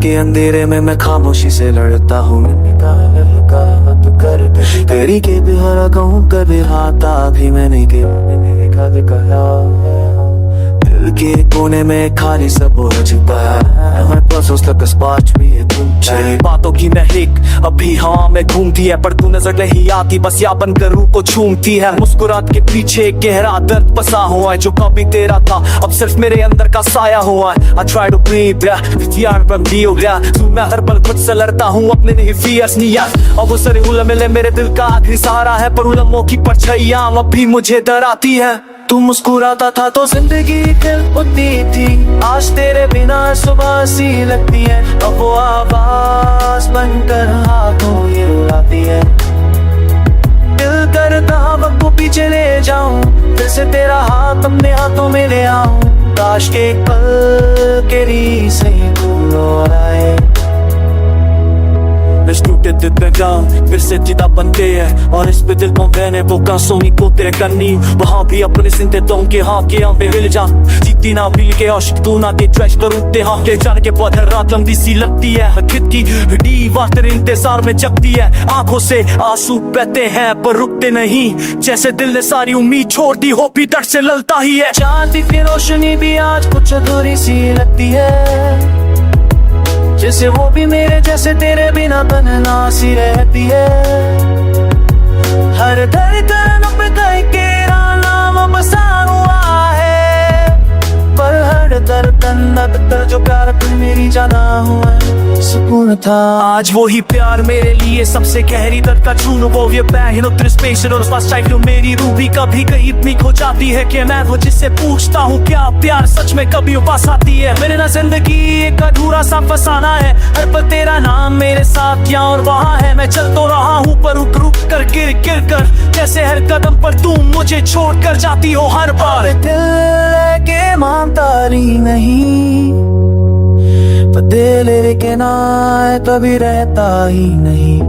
के अंधेरे में मैं खामोशी से लड़ता हूँ। तेरी के भी हरा कहूँ कभी हाथा भी मैंने कहा। दिल के कोने में खाली सब हो चुका है। मैं बस उस तक स्पार्च भी है तुम तेरी बातों की महक अभी हवा में घूमती है, पर तू नजर नहीं आती, बस या बनकर रूह को छूमती है। मुस्कुराहट के पीछे एक गहरा दर्द बसा हुआ है, जो कभी तेरा था अब सिर्फ मेरे अंदर का साया हुआ है। I try to breathe, यार बंदी हो गया तू, मैं हर पल खुद से लड़ता हूँ अपने नहीं फियर्स नहीं यार। अब वो सारे उलझे मेरे दिल का आखिरी सहारा है, पर उलझों की परछाइयां अब भी मुझे डराती है। तू मुस्कुराता था तो जिंदगी खिल उठती थी, आज तेरे बिना सुबह सी लगती है। अब वो आवाज बनकर हाथों ये रुलाती है। दिल करता वक्त को पीछे ले जाऊं, फिर से तेरा हाथ अपने हाथों में ले आऊं। काश के पल के री से तू लौटाए। टूटे दिल पे गाँव फिर से जिदा बनते हैं, और इस पे दिल को मैंने वो कांसोनी को तेरे करनी। वहाँ भी अपने सिंते तो के हाँ के यहाँ पे हिल जा, जीती ना भील के आशिक तू ना के ट्रैश करूँते हाँ के जाने के बाद हर रात लंबी सी लगती है। खिद की दीवार तेरे इंतजार में जगती है, आंखों से आंसू बहते हैं पर रुकते नहीं। जैसे दिल ने सारी उम्मीद छोड़ दी हो, भी दर्द से ललता ही है। चांद की रोशनी भी आज कुछ अधूरी सी लगती है, जैसे वो भी मेरे जैसे तेरे बिना तन्हा सी रहती है। हर धड़कन पे कहीं तेरा नाम बसा हुआ है, पर हर धड़कन अंदर जो प्यार तू मेरी जाना हुआ है सुकून था। आज वो ही प्यार मेरे लिए सबसे गहरी दर्द का चून, वो ये पैन उतर स्पेशल और फर्स्ट टाइम मेरी रूह भी कभी कहीं इतनी खो जाती है कि मैं वो जिससे पूछता हूँ क्या प्यार सच में कभी उपास आती है। मेरे ना जिंदगी एक अधूरा सा फसाना है, हर पल तेरा नाम मेरे साथ यहाँ और वहाँ है। मैं चल तो रहा हूँ पर रुक रुक कर गिर गिर कर, जैसे हर कदम पर तुम मुझे छोड़ कर जाती हो हर बार। दिल के मानता नहीं, पर दिल के ना कभी रहता ही नहीं।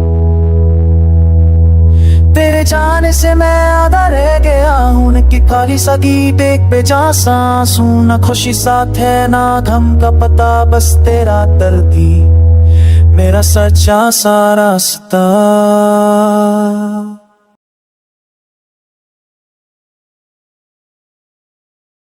तेरे जाने से मैं आधा रह गया हूँ कि खाली सा गीत एक बेजान सांस हूँ। ना खुशी साथ है ना गम का पता, बस तेरा दर्द ही मेरा सच्चा सा रास्ता।